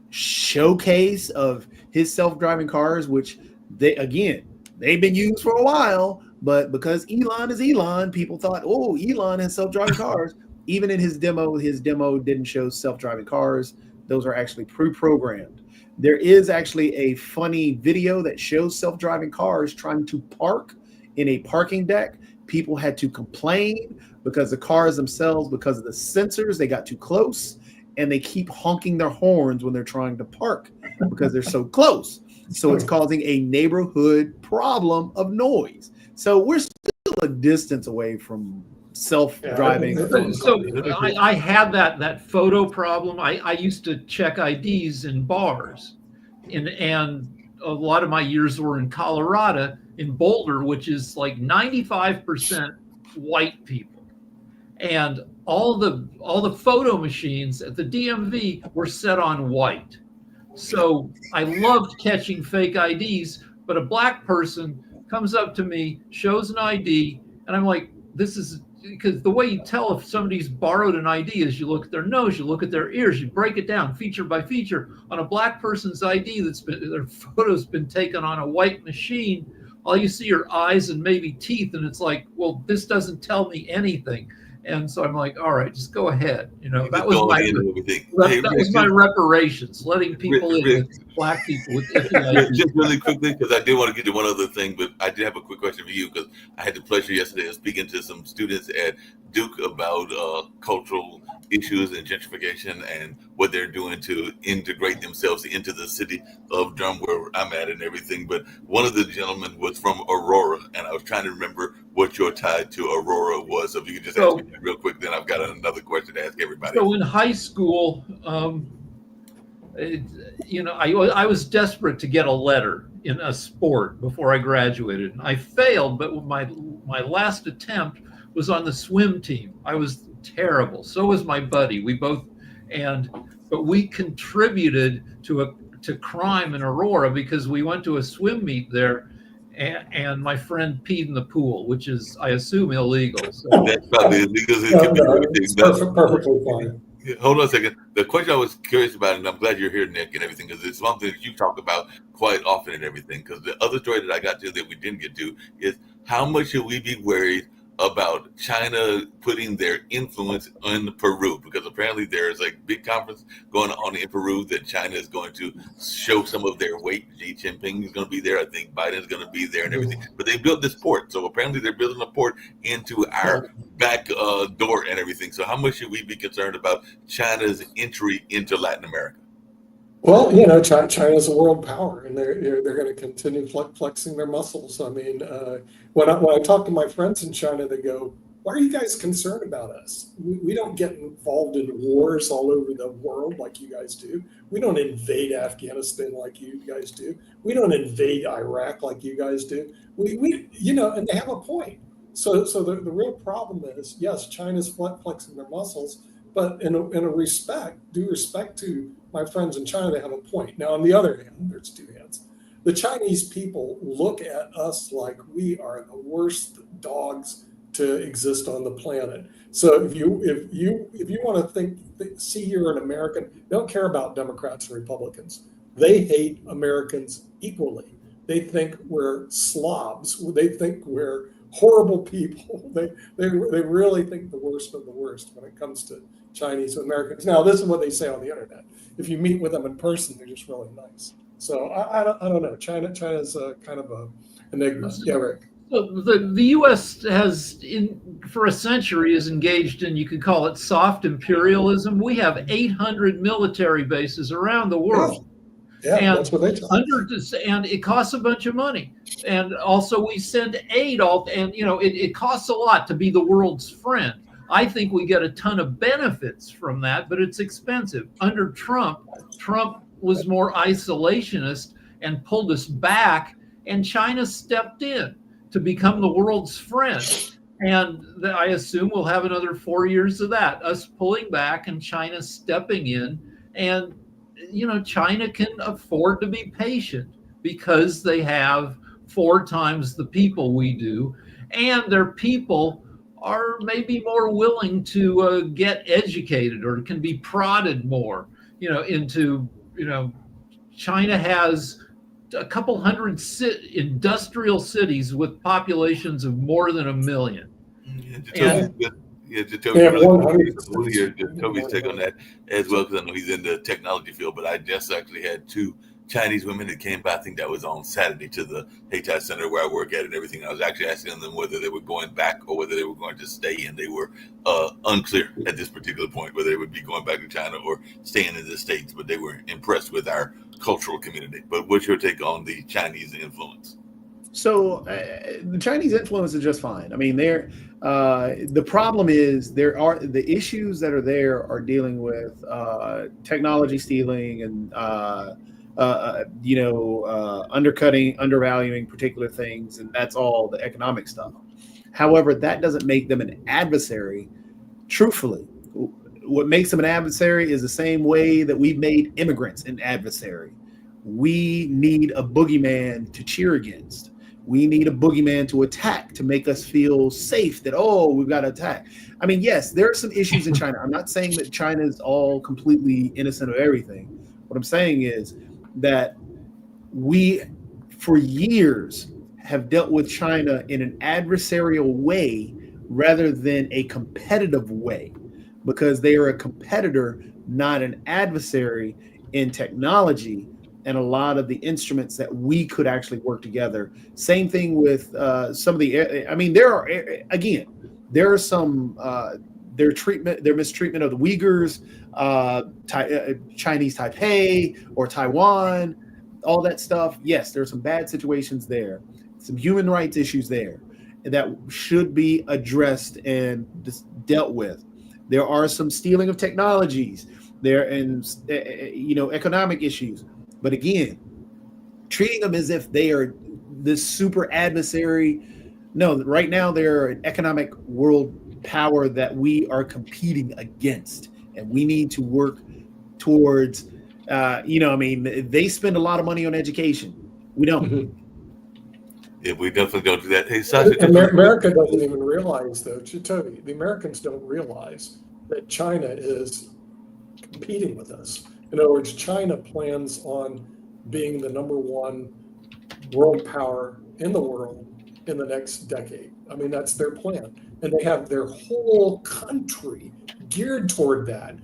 showcase of his self-driving cars, which they've been used for a while, but because Elon is Elon, people thought, oh, Elon has self-driving cars. Even in his demo didn't show self-driving cars. Those are actually pre-programmed. There is actually a funny video that shows self-driving cars trying to park in a parking deck. People had to complain because the cars themselves, because of the sensors, they got too close, and they keep honking their horns when they're trying to park because they're so close. So it's causing a neighborhood problem of noise. So we're still a distance away from self-driving. So I had that photo problem. I used to check IDs in bars, and a lot of my years were in Colorado, in Boulder, which is like 95% white people, and all the photo machines at the DMV were set on white. So I loved catching fake IDs, but a black person comes up to me, shows an ID, and I'm like, this is because the way you tell if somebody's borrowed an ID is you look at their nose, you look at their ears, you break it down feature by feature. On a black person's ID their photo's been taken on a white machine, all you see are eyes and maybe teeth, and it's like, well, this doesn't tell me anything. And so I'm like, all right, just go ahead. That was my reparations, letting people in, black people with just really quickly, because I did want to get to one other thing, but I did have a quick question for you, because I had the pleasure yesterday of speaking to some students at Duke about cultural issues and gentrification and what they're doing to integrate themselves into the city of Durham, where I'm at and everything. But one of the gentlemen was from Aurora, and I was trying to remember what your tie to Aurora was. So if you could just ask me real quick, then I've got another question to ask everybody. So in high school, I was desperate to get a letter in a sport before I graduated. I failed, but my last attempt was on the swim team. I was terrible. So was my buddy. But we contributed to crime in Aurora because we went to a swim meet there, and my friend peed in the pool, which is, I assume, illegal. So. That's probably illegal. It's perfectly fine. Hold on a second. The question I was curious about, and I'm glad you're here, Nick, and everything, because it's something that you talk about quite often and everything. Because the other story that I got to that we didn't get to is how much should we be worried about China putting their influence in Peru? Because apparently there's a big conference going on in Peru that China is going to show some of their weight. Xi Jinping is going to be there. I think Biden's going to be there and everything. But they built this port. So apparently they're building a port into our back door and everything. So how much should we be concerned about China's entry into Latin America? Well, China's a world power, and they're going to continue flexing their muscles. I mean, when I talk to my friends in China, they go, "Why are you guys concerned about us? We don't get involved in wars all over the world like you guys do. We don't invade Afghanistan like you guys do. We don't invade Iraq like you guys do. We and they have a point. So the real problem is, yes, China's flexing their muscles, but in a due respect to my friends in China, they have a point. Now, on the other hand, there's two hands. The Chinese people look at us like we are the worst dogs to exist on the planet. So if you want to see you're an American, they don't care about Democrats and Republicans. They hate Americans equally. They think we're slobs. They think we're horrible people. They really think the worst of the worst when it comes to Chinese Americans. Now, this is what they say on the internet. If you meet with them in person, they're just really nice. So I don't know. China's kind of an enigma. Yeah, Rick. So the U.S. has, for a century, is engaged in, you could call it soft imperialism. We have 800 military bases around the world. Yeah, and that's what they tell us. And it costs a bunch of money. And also we send aid it costs a lot to be the world's friend. I think we get a ton of benefits from that, but it's expensive. Under Trump was more isolationist and pulled us back, and China stepped in to become the world's friend. And I assume we'll have another 4 years of that, us pulling back and China stepping in. And, China can afford to be patient because they have 4 times the people we do, and their people are maybe more willing to get educated or can be prodded more, into, China has a couple hundred industrial cities with populations of more than 1 million. Toby's take on that as well, because I know he's in the technology field, but I just actually had 2 Chinese women that came by. I think that was on Saturday to the Hayti Center where I work at and everything. I was actually asking them whether they were going back or whether they were going to stay, and they were unclear at this particular point whether they would be going back to China or staying in the States. But they were impressed with our cultural community. But what's your take on the Chinese influence? So the Chinese influence is just fine. I mean, the problem is the issues that are there are dealing with technology stealing and undercutting, undervaluing particular things, and that's all the economic stuff. However, that doesn't make them an adversary. Truthfully, what makes them an adversary is the same way that we've made immigrants an adversary. We need a boogeyman to cheer against. We need a boogeyman to attack to make us feel safe that, oh, we've got to attack. I mean, yes, there are some issues in China. I'm not saying that China is all completely innocent of everything. What I'm saying is that we, for years, have dealt with China in an adversarial way rather than a competitive way, because they are a competitor, not an adversary in technology and a lot of the instruments that we could actually work together. Same thing with some of the, I mean, there are some, their mistreatment of the Uyghurs, Chinese Taipei or Taiwan, all that stuff. Yes, there are some bad situations there, some human rights issues there that should be addressed and dealt with. There are some stealing of technologies there and, economic issues. But again, treating them as if they are this super adversary. No, right now they're an economic world power that we are competing against. And we need to work towards, they spend a lot of money on education. We don't. Mm-hmm. Yeah, we definitely don't do that. Hey, Sasha, America doesn't even realize, though, Chitobi, the Americans don't realize that China is competing with us. In other words, China plans on being the number one world power in the world in the next decade. I mean, that's their plan. And they have their whole country geared toward that.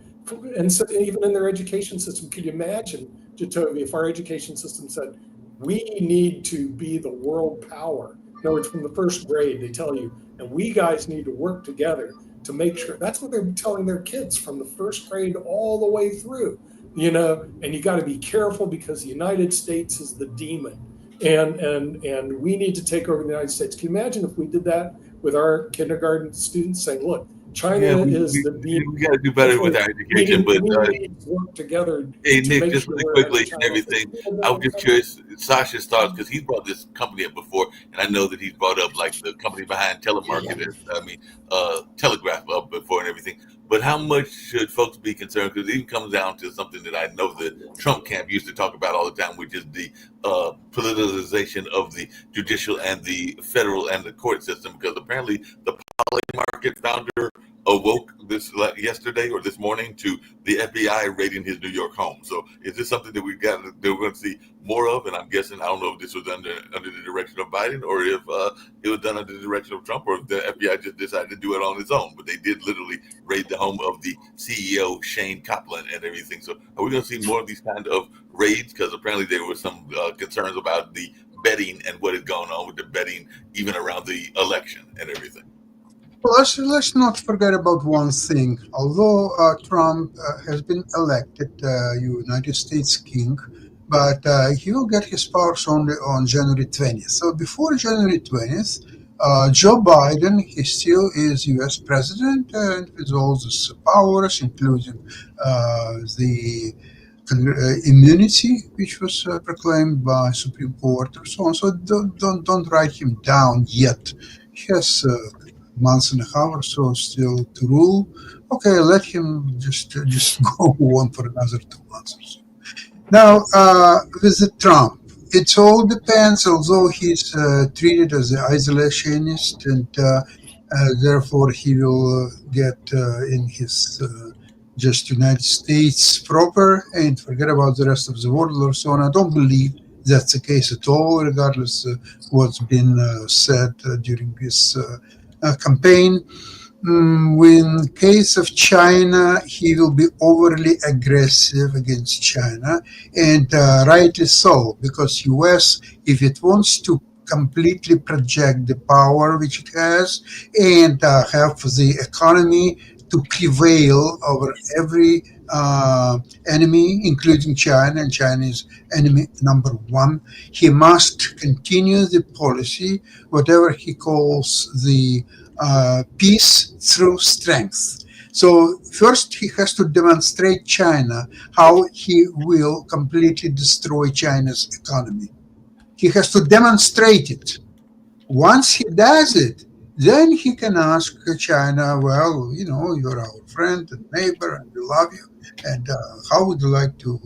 And so even in their education system, could you imagine, Jacoby, if our education system said, we need to be the world power? In other words, from the first grade, they tell you, and we guys need to work together to make sure. That's what they're telling their kids from the first grade all the way through. And you got to be careful because the United States is the demon, and we need to take over the United States. Can you imagine if we did that with our kindergarten students, saying, "Look, China is the demon. We got to do better with our education." We need to work together." Hey, Nick, just really quickly and everything. I was just curious, Sasha's thoughts, because he's brought this company up before, and I know that he's brought up like the company behind telemarketers. Telegraph up before and everything. But how much should folks be concerned? Because it even comes down to something that I know the Trump camp used to talk about all the time, which is the politicization of the judicial and the federal and the court system. Because apparently the Polymarket founder awoke yesterday or this morning to the FBI raiding his New York home. So is this something that we're going to see more of? And I'm guessing, I don't know if this was under the direction of Biden or if it was done under the direction of Trump, or if the FBI just decided to do it on its own. But they did literally raid the home of the CEO, Shane Kaplan, and everything. So are we going to see more of these kind of raids? Because apparently there were some concerns about the betting and what is going on with the betting, even around the election and everything. Well, let's not forget about one thing. Although Trump has been elected United States king, but he will get his powers only on January 20th. So before January 20th, Joe Biden, he still is U.S. president and with all these powers, including the immunity, which was proclaimed by Supreme Court, and so on. So don't write him down yet. He has months and a half or so still to rule. Okay, let him just go on for another 2 months or so. Now, with the Trump, it all depends, although he's treated as an isolationist, and therefore he will get in his just United States proper and forget about the rest of the world or so on. I don't believe that's the case at all, regardless of what's been said during this campaign. In case of China, he will be overly aggressive against China, and rightly so, because U.S., if it wants to completely project the power which it has and have the economy to prevail over every enemy, including China, and China is enemy number one, he must continue the policy, whatever he calls the peace through strength. So first he has to demonstrate China how he will completely destroy China's economy. He has to demonstrate it. Once he does it, then he can ask China, well, you're our friend and neighbor and we love you. And how would you like to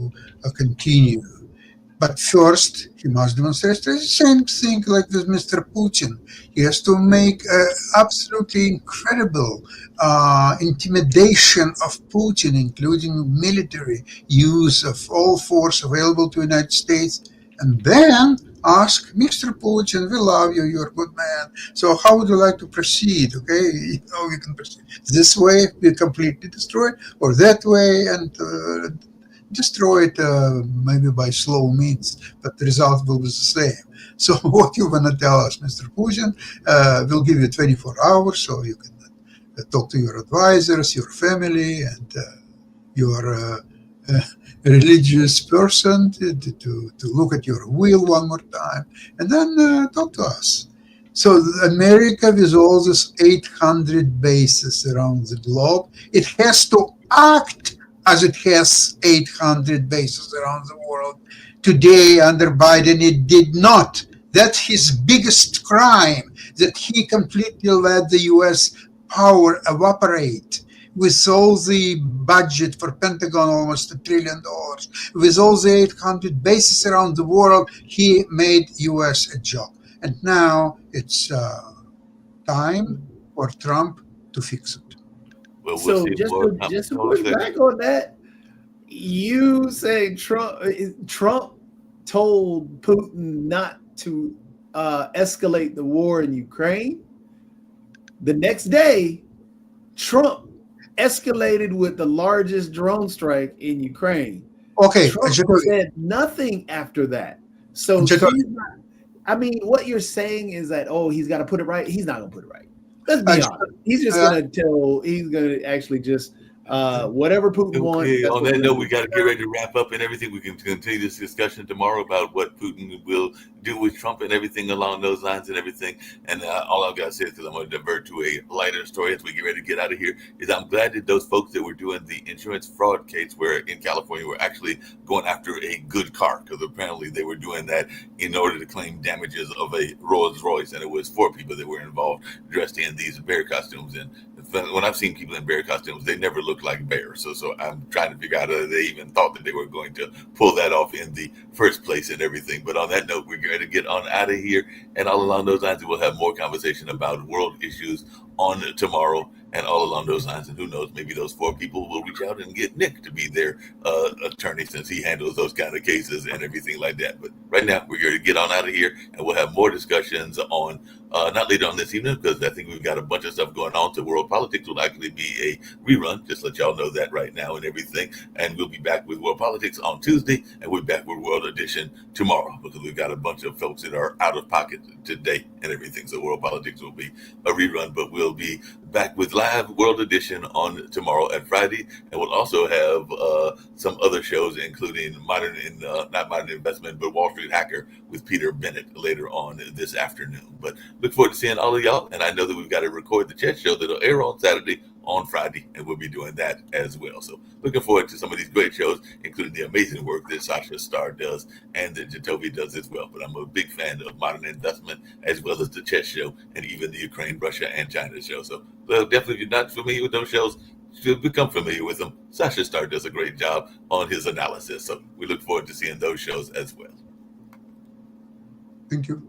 continue? But first, he must demonstrate the same thing like with Mr. Putin. He has to make absolutely incredible intimidation of Putin, including military use of all force available to the United States, and then ask Mr. Putin, we love you, you're a good man. So how would you like to proceed? Okay, we can proceed this way, we completely destroy it, or that way, and destroy it maybe by slow means, but the result will be the same. So what you want to tell us, Mr. Putin? We'll give you 24 hours so you can talk to your advisors, your family, and your religious person to look at your will one more time, and then talk to us. So America, with all these 800 bases around the globe, it has to act as it has 800 bases around the world. Today, under Biden, it did not. That's his biggest crime, that he completely let the U.S. power evaporate. With all the budget for Pentagon, almost $1 trillion, with all the 800 bases around the world, he made U.S. a joke. And now it's time for Trump to fix it. Well, So see just more to comments. push back on that, you say Trump told Putin not to escalate the war in Ukraine. The next day, Trump escalated with the largest drone strike in Ukraine. Okay, Trump said nothing after that. So I mean, what you're saying is that, he's got to put it right. He's not going to put it right. Let's be honest. He's just going to actually just whatever Putin wants. On that note, we got to get ready to wrap up and everything. We can continue this discussion tomorrow about what Putin will do with Trump and everything along those lines and everything. And all I've got to say is, because I'm going to divert to a lighter story as we get ready to get out of here, is I'm glad that those folks that were doing the insurance fraud case where in California were actually going after a good car, because apparently they were doing that in order to claim damages of a Rolls Royce, and it was 4 people that were involved dressed in these bear costumes. And when I've seen people in bear costumes, they never look like bears. So I'm trying to figure out if they even thought that they were going to pull that off in the first place and everything. But on that note, we're going to get on out of here. And all along those lines, we'll have more conversation about world issues on tomorrow and all along those lines. And who knows, maybe those 4 people will reach out and get Nick to be their attorney, since he handles those kind of cases and everything like that. But right now, we're going to get on out of here, and we'll have more discussions on not later on this evening, because I think we've got a bunch of stuff going on. So world politics will likely be a rerun. Just let y'all know that right now and everything. And we'll be back with world politics on Tuesday, and we're back with World Edition tomorrow, because we've got a bunch of folks that are out of pocket today and everything. So world politics will be a rerun, but we'll be back with live World Edition on tomorrow and Friday, and we'll also have some other shows, including not Modern Investment, but Wall Street Hacker with Peter Bennett later on this afternoon. But look forward to seeing all of y'all, and I know that we've got to record the Chet Show that'll air on Saturday, on Friday, and we'll be doing that as well. So looking forward to some of these great shows, including the amazing work that Sasha Starr does and that Jacoby does as well. But I'm a big fan of Modern Investment, as well as the Chess Show, and even the Ukraine, Russia, and China show. So definitely, if you're not familiar with those shows, you become familiar with them. Sasha Starr does a great job on his analysis. So we look forward to seeing those shows as well. Thank you.